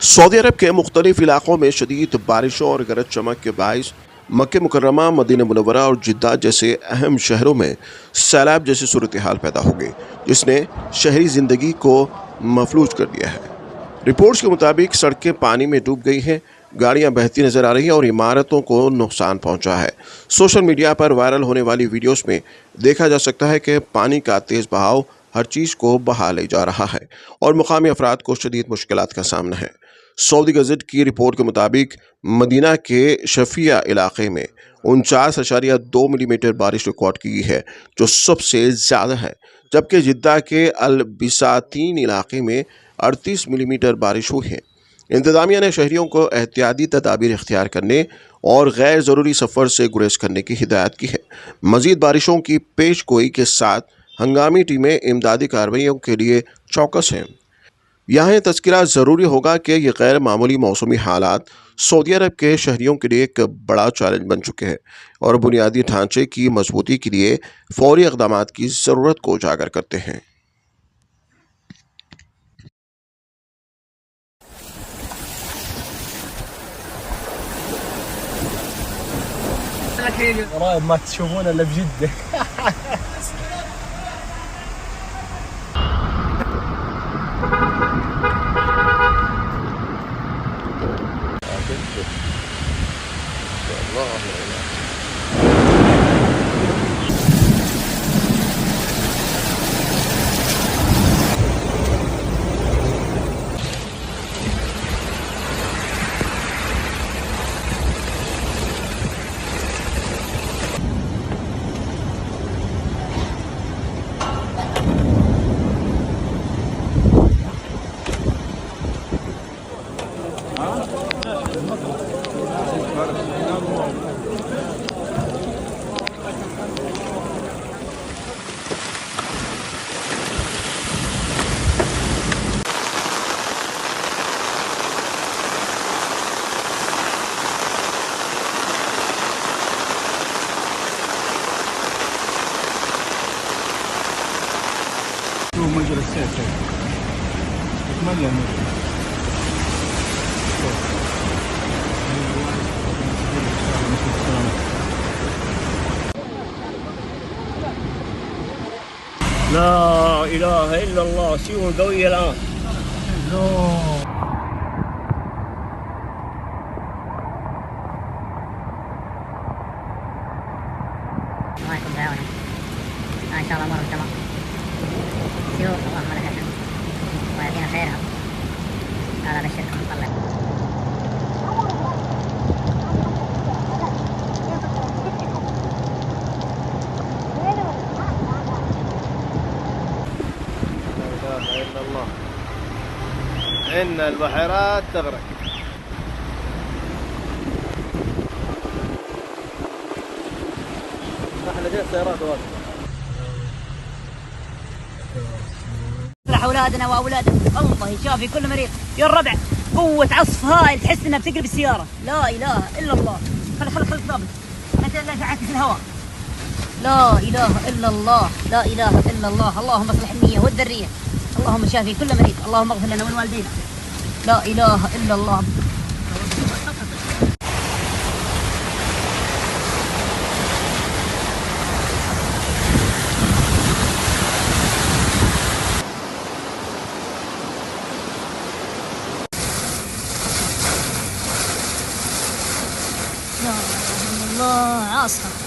सऊदी अरब के मुख्तलिफ इलाकों में शदीद बारिशों और गरज चमक के बाइस मक्के मुकर्रमा, मदीना मुनव्वरा और जिद्दा जैसे अहम शहरों में सैलाब जैसी सूरत हाल पैदा हो गई, जिसने शहरी ज़िंदगी को मफलूज कर दिया है। रिपोर्ट्स के मुताबिक सड़कें पानी में डूब गई हैं, गाड़ियां बहती नजर आ रही हैं और इमारतों को नुकसान पहुंचा है। सोशल मीडिया पर वायरल होने वाली वीडियोस में देखा जा सकता है कि पानी का तेज बहाव हर चीज को बहा ले जा रहा है और मुकामी अफराद को शदीद मुश्किलात का सामना है। सऊदी गज़ट की रिपोर्ट के मुताबिक मदीना के शफिया इलाके में 49.2 मिलीमीटर बारिश रिकॉर्ड की गई है, जो सबसे ज़्यादा है, जबकि जिद्दा के अल बिसातीन इलाके में 38 मिलीमीटर बारिश हुई है। इंतजामिया ने शहरियों को एहतियाती तदाबीर इख्तियार करने और गैर ज़रूरी सफ़र से गुरेज करने की हिदायत की है। मज़ीद बारिशों की पेश गोई के साथ हंगामी टीमें इमदादी कार्रवाइयों के लिए चौकस हैं। यहाँ यह तज़किरा ज़रूरी होगा कि ये गैर मामूली मौसमी हालात सऊदी अरब के शहरियों के लिए एक बड़ा चैलेंज बन चुके हैं और बुनियादी ढांचे की मजबूती के लिए फौरी इक़दामात की ज़रूरत को उजागर करते हैं। قريب ما تشوفون الا بجده. مجرى السير تتملى لا إله إلا الله. سيول قوية الآن. الله يكون بعونه. إن شاء الله أمورهم تمام. سيول اللهم لك الحمد ويعطينا خيرها. هذا بشركم نطلع. لا إله إلا الله. إن البحيرات تغرق. احنا فيها سيارات واقفة. اولادنا واولادنا الله يشافي كل مريض. يا الربع قوة عصف هائل تحس انها بتقلب السيارة. لا اله الا الله. خل ضابط. لا تعاكس الهواء. لا اله الا الله. لا اله الا الله. اللهم اصلح النية والذرية. اللهم شافي كل مريض. اللهم اغفر لنا ولوالدينا. لا اله الا الله. لا اله الا الله. عاصفة.